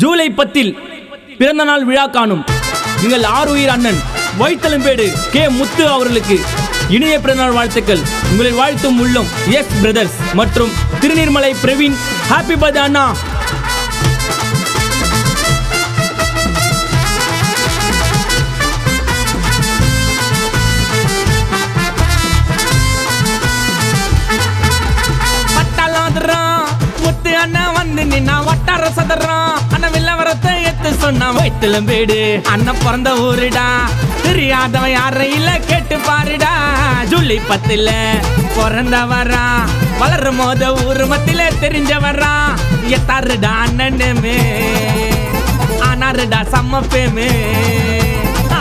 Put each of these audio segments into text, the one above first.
ஜூலை 10 பிறந்த நாள் விழா காணும் எங்கள் ஆருயிர் அண்ணன் வைத்தலம்பேடு கே முத்து அவர்களுக்கு இனிய பிறந்தநாள் வாழ்த்துக்கள். உங்களை வாழ்த்தும் உள்ளம் எஸ் பிரதர்ஸ் மற்றும் திருநீர்மலை பிரவீன். ஹாப்பி பர்த்டே அண்ணா. முத்து அண்ணா வந்து நின்னா வட்டார சதறான். அண்ணன் வில்லவரத்தை எத்து சொன்னா வைத்தலம்பேடு அண்ணன் பிறந்த ஊருடா. தெரியாதவன் யாரும் இல்ல கேட்டு பாருடா. ஜூலை 10 பிறந்த வரா வளரும் போத ஊரு மத்தில தெரிஞ்ச வரா. எத்தாருடா அண்ணனுமே ஆனாருடா சம்மப்பேமே.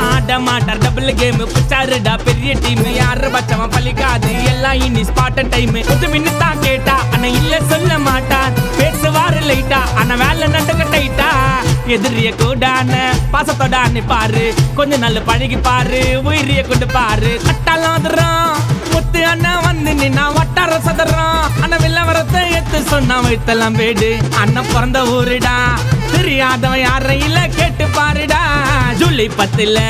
ஆட மாட்டார் டபுள் கேம் பிச்சாருடா பெரிய டீம். யாரு பச்சவன் பழிக்காது எல்லாம் இனி ஸ்பாட் டைம். கொஞ்சம் மின்னுதான் கேட்டா அண்ணன் இல்ல சொல்ல மாட்டார். பேசுவாரு லைட்டா அண்ணன் வேலை நடுக்க டைட்டா. எதிரிய கூடான பாசத்தோட பாரு கொஞ்சம் நல்ல பழகி பாரு. உயிரிய கொண்டு பாரு கட்டாலாம் முத்து அண்ணன் வந்து நின்னா வட்டார சதறான். அண்ணன் வில்லவரத்தை எத்து சொன்னா வைத்தலாம் பேடு அண்ணன் பிறந்த ஊருடா. தெரியாதவன் யாரும் இல்ல கேட்டு பாருடா. ஜூலை 10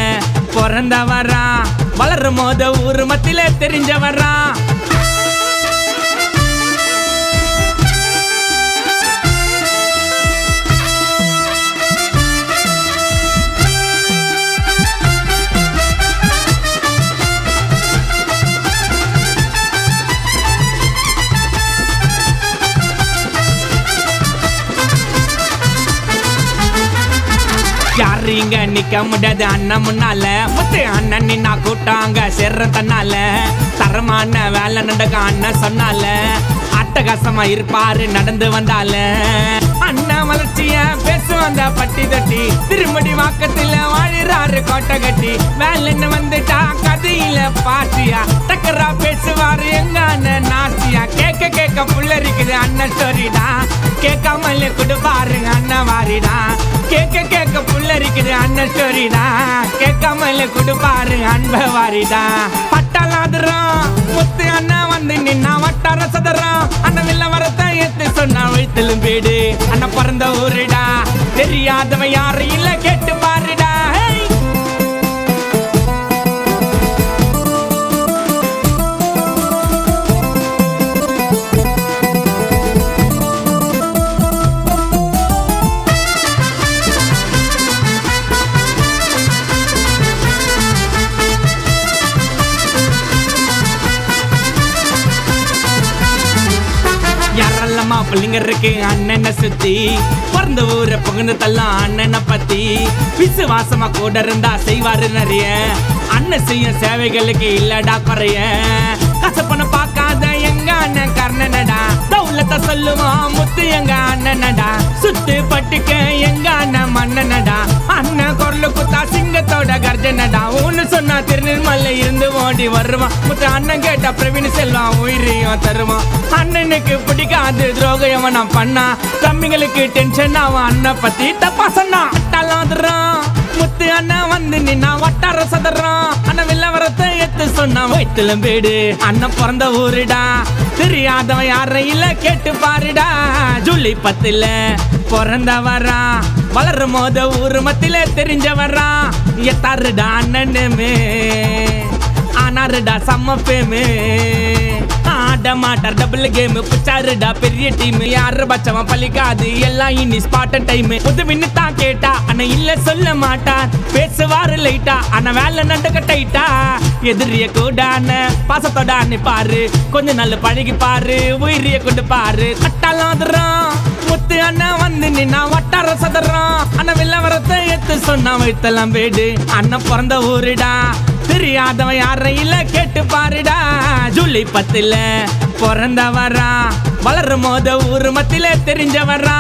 பிறந்த வரா வளரும் போத ஊரு மத்தில தெரிஞ்ச வரா. யாரு இங்க நிக்க முடியாது அண்ணன் முன்னால. முத்து அண்ணன் நின்னா கூட்டாங்க சேர்ற தன்னால. தரமான வேலை நடக்க அண்ணன் சொன்னால. அட்டகாசமா இருப்பாரு நடந்து வந்தால. அண்ணன் வளர்ச்சிய பேசுவாங்க பட்டி தட்டி. திருமடி வாக்கத்துல வாழிறாரு கோட்டை கட்டி. வேலைன்னு வந்துட்டா கதையில பாட்டியா டக்கரா பேசுவாரு எங்க அண்ணன் நாஸ்தியா. கேட்க கேட்க புள்ள இருக்குது அண்ணன் ஸ்டோரிடா. கேட்காமல கொடுப்பாருங்க அண்ணன் வாரிடா. கேட்க கேட்க புள்ள இருக்குது அண்ணன் ஸ்டோரிடா. கேட்காமல கொடுப்பாரு அன்ப வாரிடா. பட்டாலாதுறோம் முத்து அண்ணன் வந்து நின்னா வட்டார சதறான். அண்ணன் வில்லவரத்தை எத்து சொன்னா வைத்தலும் பேடு அண்ணன் பிறந்த ஊருடா. தெரியாதவன் யாரும் இல்ல கேட்டு பாருடா. யாரெல்லாமா பிள்ளைங்க இருக்கு அண்ணனை சுத்தி. பிறந்த ஊரை புகுந்து தள்ளாம் அண்ணனை பத்தி. விசுவாசமா கூட இருந்தா செய்வாரு நிறைய. அண்ணன் செய்யும் சேவைகளுக்கு இல்லடா குறைய. கசப்பன பார்க்காத எங்க அண்ணன் கர்ணனடா. தௌலத்தை சொல்லுவான் முத்து எங்க அண்ணனடா. சுத்து பட்டுக்க எங்க அண்ணன் மன்னனடா. அண்ணன் குரலு குத்தா சிங்கத்தோட கர்ஜனடா. ஒன்னு சொன்னா திருநெல்மலை இருந்து ஓடி வருவான். முத்து அண்ணன் கேட்டா பிரவீன் செல்வான் உயிரையும் தருவான். அண்ணனுக்கு பிடிக்காது துரோகம் நான் பண்ணா. தம்பிங்களுக்கு டென்ஷன் ஆவான் அண்ணன் பத்தி தப்பா சொன்னா. அட்டாலாதுறான் முத்து அண்ணன் வந்து நின்னா வட்டார சதறான். அண்ணன் வில்லவரத்தை எத்து சொன்னா வைத்தலம்பேடு அண்ணன் பிறந்த ஊருடா. தெரியாதவன் யாரும் இல்ல கேட்டு பாருடா. ஜூலை 10 பிறந்த வரா வளரும் போத ஊரு மத்தில தெரிஞ்ச வரா. எத்தாருடா அண்ணனுமே ஆனாருடா சம்மப்பேமே. ஆட மாட்டார் டபுள் கேம் பிச்சாருடா பெரிய டீம். யாரு பச்சவன் பழிக்காது எல்லாம் இனி ஸ்பாட் டைம். புது மின்னுதான் கேட்டா அண்ணன் இல்ல சொல்ல மாட்டார். பேசுவாரு லைட்டா அண்ணன் வேலை நடுக்க டைட்டா. எதிரிய கூடான பாசத்தோட பாரு கொஞ்சம் நல்ல பழகி பாரு. உயிரிய கொண்டு பாரு கட்டாலாதுறான் முத்து அண்ணன் வந்து நின்னா வட்டார சதறான். அண்ணன் வில்லவரத்தை எத்து சொன்னா வைத்தலாம் பேடு அண்ணன் பிறந்த ஊருடா. தெரியாதவன் யாரும் இல்ல கேட்டு பாருடா. ஜூலை 10 பிறந்த வரா வளரும் போத ஊரு மத்தில தெரிஞ்ச வரா.